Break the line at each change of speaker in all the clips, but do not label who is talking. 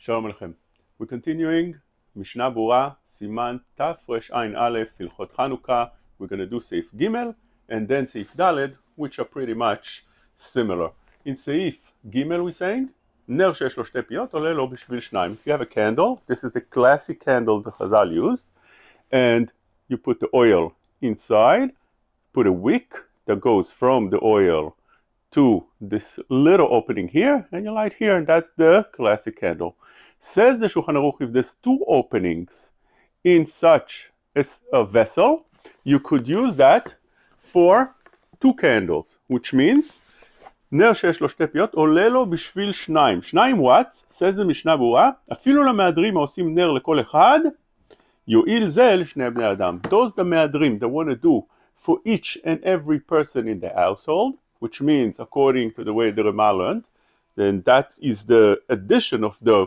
Shalom Aleichem. We're continuing Mishna Brura, סימן תרעא, Halachot Chanukah. We're going to do סעיף ג' and then סעיף ד', which are pretty much similar. In סעיף ג' we're saying, נר שיש לו שתי פיות עולה לו בשביל שניים. If you have a candle, this is the classic candle the Chazal used, and you put the oil inside, put a wick that goes from the oil to this little opening here, and you light here, and that's the classic candle. Says the Shulchan Aruch, if there's two openings in such a vessel, you could use that for two candles, which means נר שיש לו שתי פיות עולה לו בשביל שניים. שניים watts, says the Mishna Brura, אפילו למהדרים העושים נר לכל אחד, יועיל זה לשני בני אדם. Those the מהדרים that want to do for each and every person in the household, which means, according to the way the Rama learned, then that is the addition of the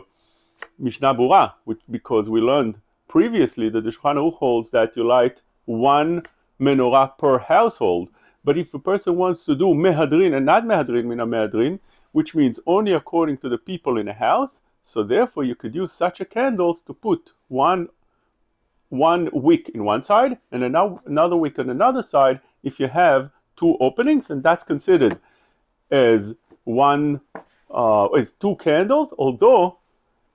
Mishna Brura, because we learned previously that the Shulchan Aruch holds that you light one menorah per household. But if a person wants to do mehadrin and not mehadrin mina mehadrin, which means only according to the people in a house, so therefore you could use such a candles to put one wick in one side and another wick on another side if you have two openings, and that's considered as two candles, although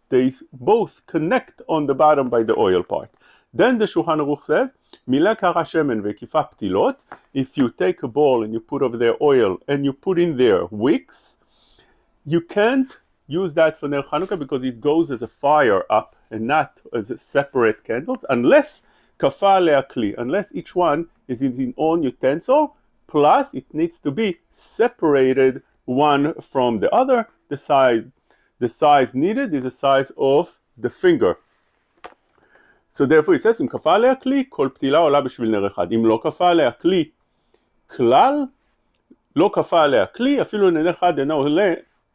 they both connect on the bottom by the oil part. Then the Shulchan Aruch says, Mileh kara shemen vekifa ptilot, if you take a bowl and you put over there oil and you put in there wicks, you can't use that for Ner Chanukah because it goes as a fire up and not as a separate candles, unless kafa alea kli, unless each one is in its own utensil, plus it needs to be separated one from the other. The size needed is the size of the finger. So therefore it says, אם כפה עליה כלי, כל פתילה עולה בשביל נר אחד. אם לא כפה עליה כלי כלל, לא כפה עליה כלי, אפילו נר אחד אינו עולה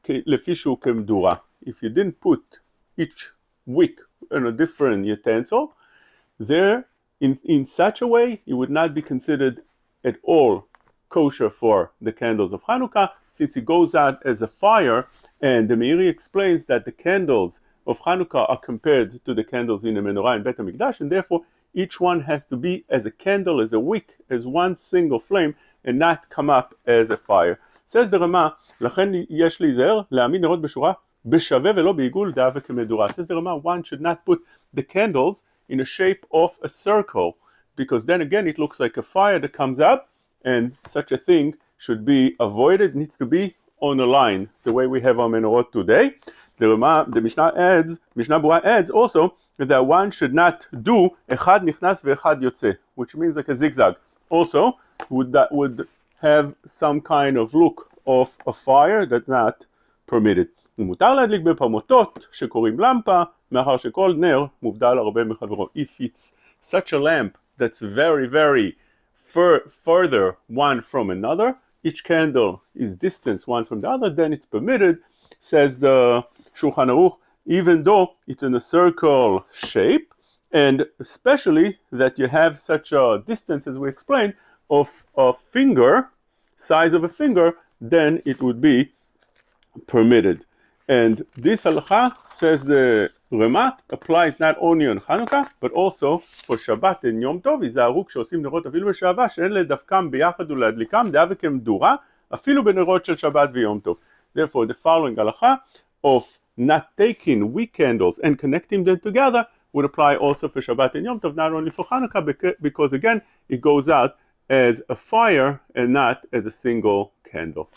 לפי שהוא כמדורה. If you didn't put each wick in a different utensil, there, in such a way, it would not be considered at all kosher for the candles of Hanukkah, since it goes out as a fire, and the Meiri explains that the candles of Hanukkah are compared to the candles in the menorah in Bet HaMikdash, and therefore each one has to be as a candle, as a wick, as one single flame, and not come up as a fire. Says the Rama, לכן יש להיזהר להעמיד נרות בשורה בשווה ולא בעיגול דאבה כמדורה. Says the Rama, one should not put the candles in a shape of a circle, because then again it looks like a fire that comes up, and such a thing should be avoided, needs to be on a line, the way we have our menorot today. The Mishna Brura adds also that one should not do אחד נכנס ואחד יוצא, which means like a zigzag. Also, that would have some kind of look of a fire that's not permitted. ומותר להדליק בפמוטות שקוראים למפה, מאחר שכל נר מובדל הרבה מחברו. If it's such a lamp that's very, very further one from another, each candle is distance one from the other, then it's permitted, says the Shulchan Aruch, even though it's in a circle shape, and especially that you have such a distance, as we explained, of a finger, size of a finger, then it would be permitted. And this halacha, says the Rama, applies not only on Hanukkah, but also for Shabbat and Yom Tov. היזהרו כשעושים נרות אפילו בשעווה, שאין לדבקם ביחד ולהדליקם, דאבה כמדורה, אפילו בנרות של שבת ויום טוב. Therefore, the following halacha of not taking wick candles and connecting them together would apply also for Shabbat and Yom Tov, not only for Hanukkah, because again, it goes out as a fire and not as a single candle.